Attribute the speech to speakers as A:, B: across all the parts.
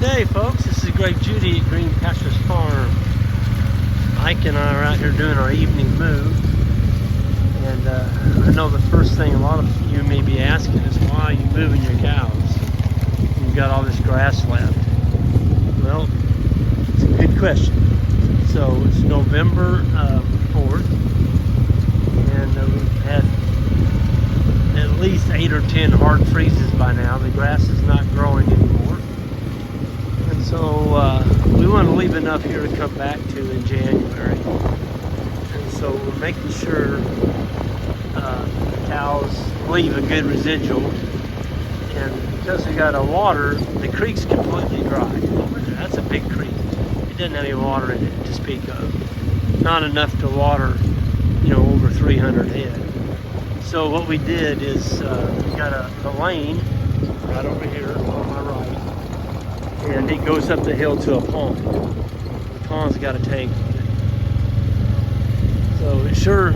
A: Hey folks, this is Greg Judy at Green Pastures Farm. Ike and I are out here doing our evening move. And I know the first thing a lot of you may be asking is, why are you moving your cows? You've got all this grass left. Well, it's a good question. So it's November 4th, and we've had at least 8 or 10 hard freezes by now. The grass is not growing anymore. And so we want to leave enough here to come back to in January. And so we're making sure the cows leave a good residual. And because we got a water, the creek's completely dry over there. That's a big creek. It doesn't have any water in it to speak of. Not enough to water, over 300 head. So what we did is we got a lane right over here on my right, and it goes up the hill to a pond. The pond's got a tank in it. So it sure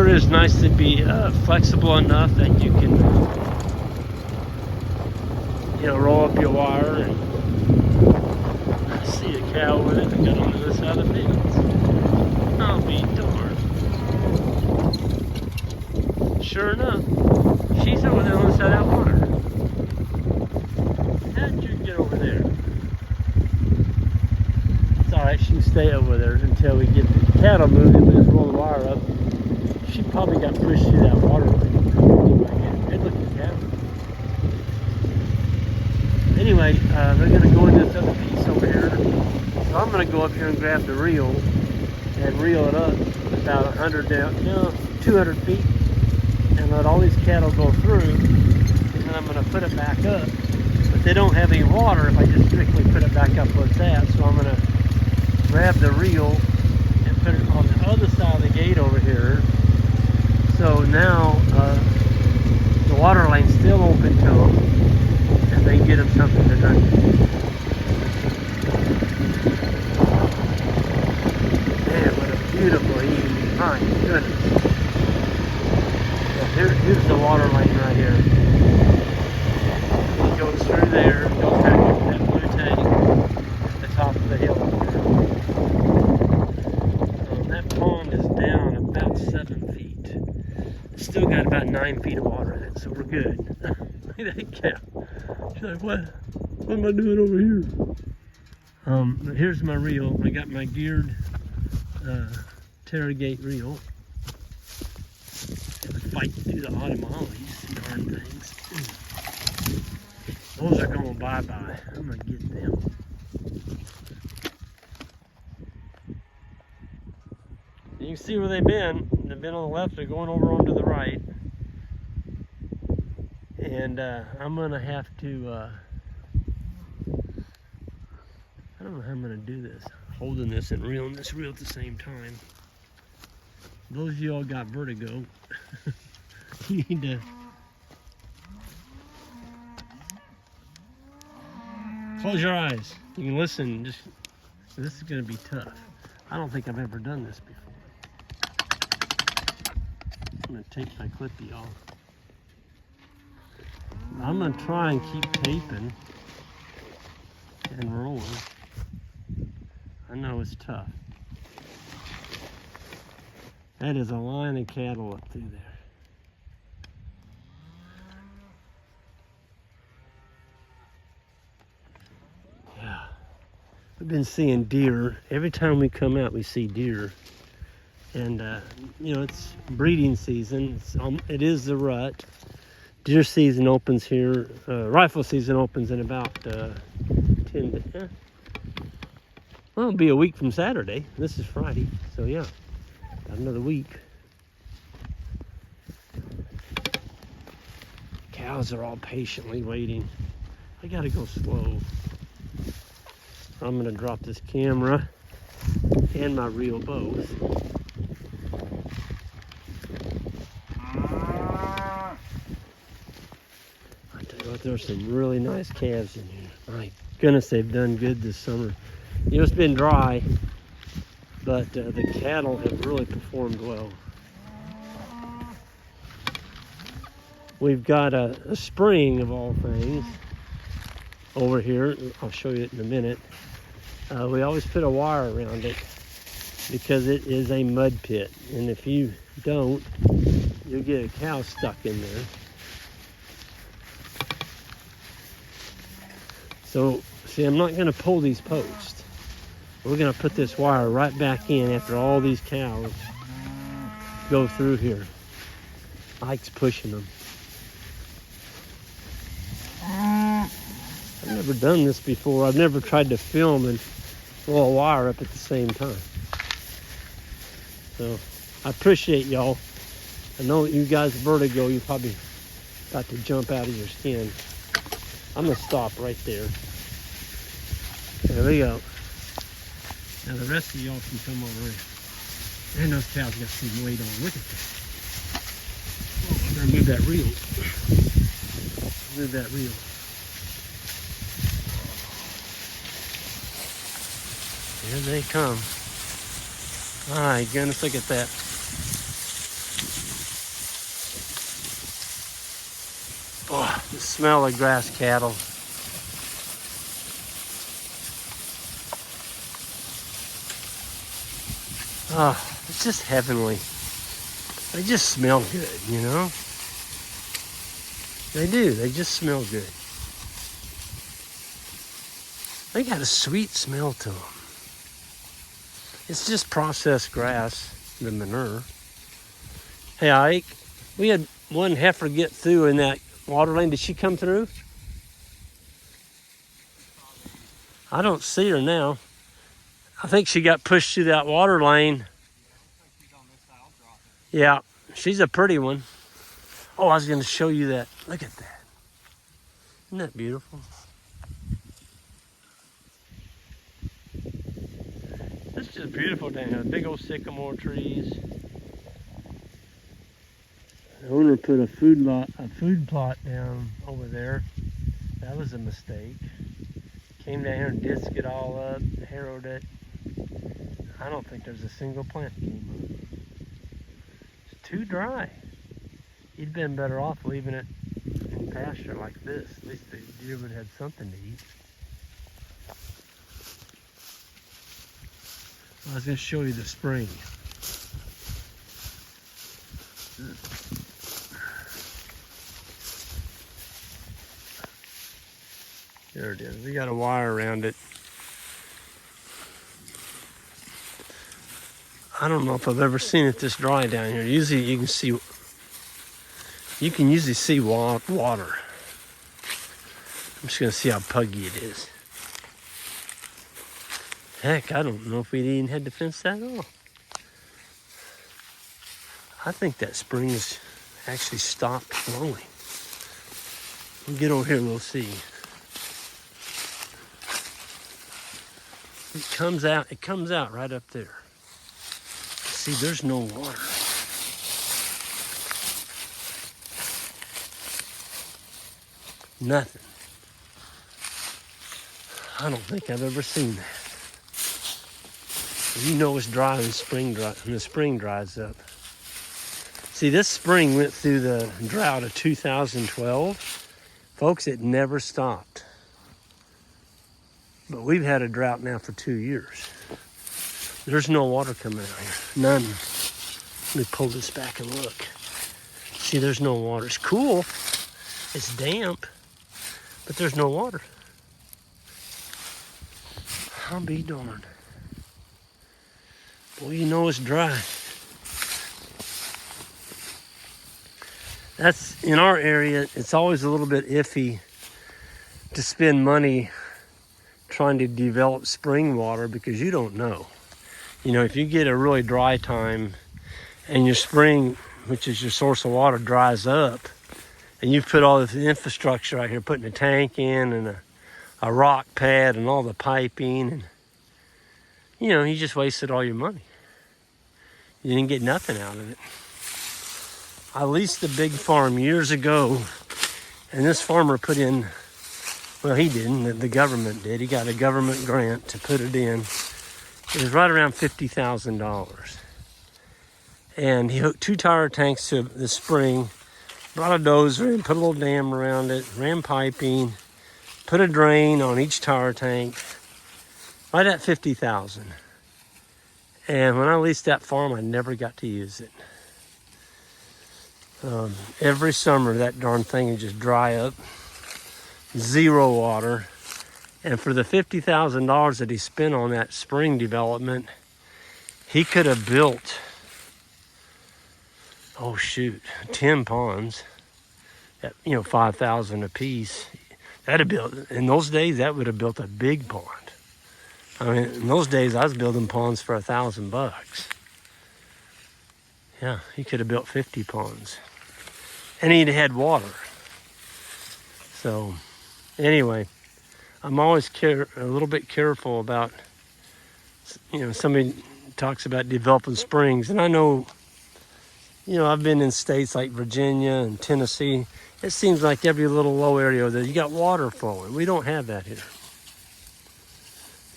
A: is nice to be flexible enough that you can roll up your wire. And I see a cow with it. I got on the other side of the fence. I'll be darned. Sure enough, she's over there on the side of that water. How'd you get over there? It's alright, she can stay over there until we get the cattle moving. We'll just roll the wire up. She probably got pushed through that water line. Good looking cow. Anyway, they're going to go in this other piece over here. So I'm going to go up here and grab the reel and reel it up about 200 feet. And let all these cattle go through, and then I'm going to put it back up. But they don't have any water if I just strictly put it back up like that. So I'm going to grab the reel and put it on the other side of the gate over here. So now the water lane's still open to them, and they can get them something to drink. Man, what a beautiful evening. My goodness. Here's the water lane right here. It goes through there, goes back into that blue tank at the top of the hill up there. That pond is down about 7 feet. It's still got about 9 feet of water in it, so we're good. Look at that cow. She's like, what am I doing over here? Here's my reel. I got my geared Terragate reel. Fight through the autumn hollies, darn things. Those are going bye-bye. I'm gonna get them. You can see where they've been. They've been on the left, they're going over onto the right. And I'm gonna have to, I don't know how I'm gonna do this. Holding this and reeling this reel at the same time. Those of you all got vertigo. You need to close your eyes. You can listen. This is going to be tough. I don't think I've ever done this before. I'm going to take my clippy off. I'm going to try and keep taping and rolling. I know it's tough. That is a line of cattle up through there. Yeah. We've been seeing deer. Every time we come out, we see deer. And, it's breeding season. It is the rut. Deer season opens here. Rifle season opens in about 10 days. Well, it'll be a week from Saturday. This is Friday. So, yeah. Got another week. Cows are all patiently waiting. I gotta go slow. I'm gonna drop this camera and my reel both. I tell you what, there's some really nice calves in here. My goodness, they've done good this summer. It's been dry, but the cattle have really performed well. We've got a spring of all things, over here. I'll show you it in a minute. We always put a wire around it because it is a mud pit. And if you don't, you'll get a cow stuck in there. So, see, I'm not going to pull these posts. We're going to put this wire right back in after all these cows go through here. Ike's pushing them. I've never done this before. I've never tried to film and roll a wire up at the same time. So, I appreciate y'all. I know you guys, Vertigo, you're probably about to jump out of your skin. I'm going to stop right there. There we go. Now the rest of y'all can come over here. And those cows got some weight on. Look at that. Oh, I'm going to move that reel. Move that reel. Here they come. My goodness, look at that. Oh, the smell of grass cattle. Oh, it's just heavenly. They just smell good, you know? They do. They just smell good. They got a sweet smell to them. It's just processed grass, the manure. Hey, Ike, we had one heifer get through in that water lane. Did she come through? I don't see her now. I think she got pushed through that water lane. Yeah, she's a pretty one. Oh, I was going to show you that. Look at that. Isn't that beautiful? It's just beautiful down here. Big old sycamore trees. The owner put a food plot down over there. That was a mistake. Came down here and disked it all up, harrowed it. I don't think there's a single plant that came up. It's too dry. You'd been better off leaving it in pasture like this. At least the deer would have had something to eat. I was going to show you the spring. There it is. We got a wire around it. I don't know if I've ever seen it this dry down here. Usually you can usually see water. I'm just going to see how puggy it is. Heck, I don't know if we even had to fence that off. I think that spring has actually stopped flowing. We'll get over here and we'll see. It comes out right up there. See, there's no water. Nothing. I don't think I've ever seen that. You know it's dry when the spring dries up. See, this spring went through the drought of 2012. Folks, it never stopped. But we've had a drought now for 2 years. There's no water coming out here. None. Let me pull this back and look. See, there's no water. It's cool. It's damp. But there's no water. I'll be darned. Boy, you know it's dry. That's, in our area, it's always a little bit iffy to spend money trying to develop spring water because you don't know. You know, if you get a really dry time and your spring, which is your source of water, dries up, and you've put all this infrastructure out here, putting a tank in and a rock pad and all the piping, and you know, you just wasted all your money. You didn't get nothing out of it. I leased a big farm years ago, and this farmer put in, well, he didn't, the government did. He got a government grant to put it in. It was right around $50,000. And he hooked 2 tire tanks to the spring, brought a dozer in, put a little dam around it, ran piping, put a drain on each tower tank, right at 50,000. And when I leased that farm, I never got to use it. Every summer, that darn thing would just dry up, zero water. And for the $50,000 that he spent on that spring development, he could have built, 10 ponds at, 5,000 a piece. That'd built, in those days, that would have built a big pond. I mean, in those days, I was building ponds for $1,000. Yeah, he could have built 50 ponds. And he'd had water. So, anyway, I'm always a little bit careful about, somebody talks about developing springs. And I know, I've been in states like Virginia and Tennessee. It seems like every little low area that you got water flowing. We don't have that here.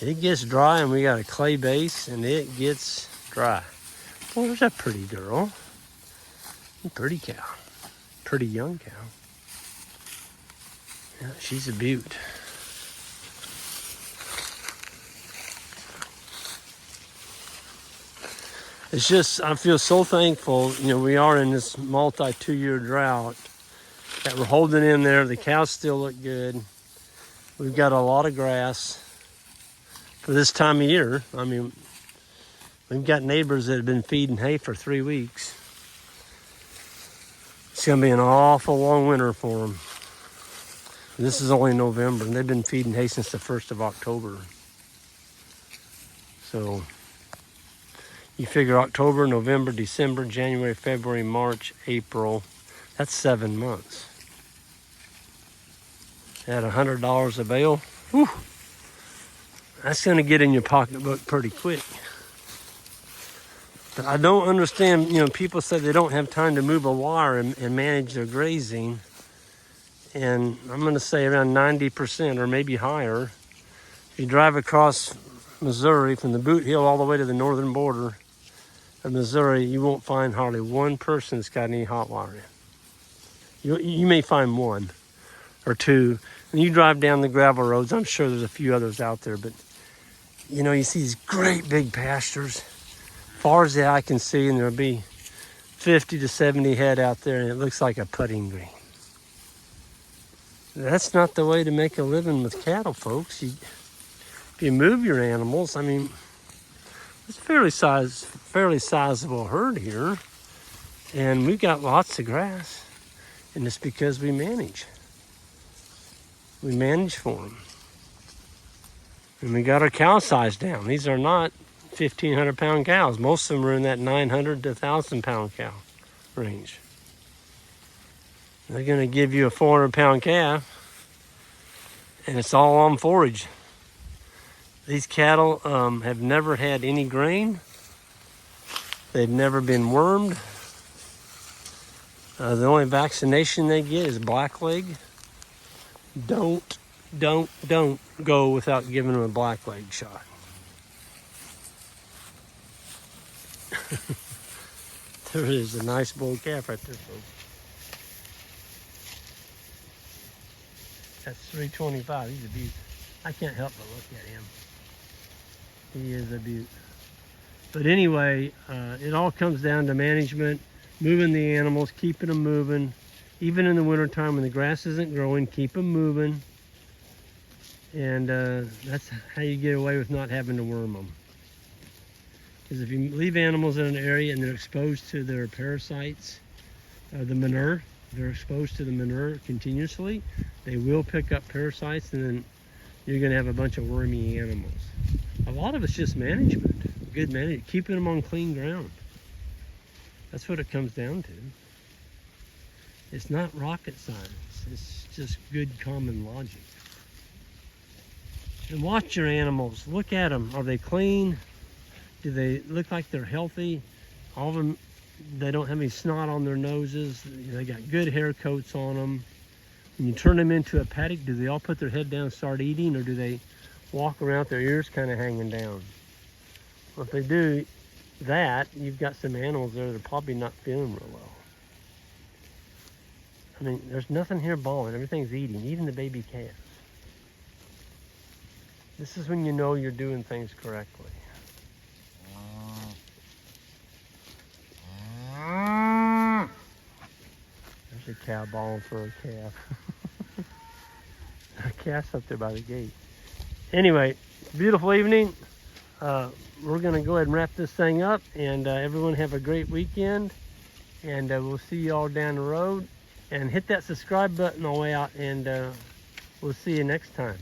A: It gets dry and we got a clay base and it gets dry. Well, there's that pretty girl. Pretty cow. Pretty young cow. Yeah, she's a beaut. It's just, I feel so thankful, we are in this multi-2-year drought that we're holding in there. The cows still look good. We've got a lot of grass for this time of year. I mean, we've got neighbors that have been feeding hay for 3 weeks. It's going to be an awful long winter for them. This is only November, and they've been feeding hay since the 1st of October. So you figure October, November, December, January, February, March, April. That's 7 months. At $100 a bale, whew, that's going to get in your pocketbook pretty quick. But I don't understand, people say they don't have time to move a wire and manage their grazing. And I'm going to say around 90% or maybe higher. If you drive across Missouri from the Boot Hill all the way to the northern border of Missouri, you won't find hardly one person that's got any hot wire in. You may find one or two. And you drive down the gravel roads, I'm sure there's a few others out there, but you see these great big pastures, far as the eye can see, and there'll be 50 to 70 head out there, and it looks like a putting green. That's not the way to make a living with cattle, folks. If you move your animals, I mean, it's a fairly sizable herd here, and we've got lots of grass, and it's because we manage. We manage for them. And we got our cow size down. These are not 1,500 pound cows. Most of them are in that 900 to 1,000 pound cow range. They're going to give you a 400 pound calf, and it's all on forage. These cattle have never had any grain. They've never been wormed. The only vaccination they get is blackleg. Don't go without giving them a blackleg shot. There is a nice bull calf right there, folks. That's 325. He's a beaut. I can't help but look at him. He is a beaut. But anyway, it all comes down to management, moving the animals, keeping them moving. Even in the wintertime when the grass isn't growing, keep them moving. And that's how you get away with not having to worm them. Because if you leave animals in an area and they're exposed to their parasites, the manure, they're exposed to the manure continuously, they will pick up parasites, and then you're going to have a bunch of wormy animals. A lot of it's just management, good management, keeping them on clean ground. That's what it comes down to. It's not rocket science. It's just good common logic. And watch your animals. Look at them. Are they clean? Do they look like they're healthy? All of them, they don't have any snot on their noses. They got good hair coats on them. When you turn them into a paddock, do they all put their head down and start eating, or do they walk around with their ears kind of hanging down? Well, if they do that, you've got some animals there that are probably not feeling real well. I mean, there's nothing here balling. Everything's eating, even the baby calves. This is when you know you're doing things correctly. There's a cow bawling for a calf. A calf's up there by the gate. Anyway, beautiful evening. We're going to go ahead and wrap this thing up, and everyone have a great weekend, and we'll see you all down the road. And hit that subscribe button on the way out, and we'll see you next time.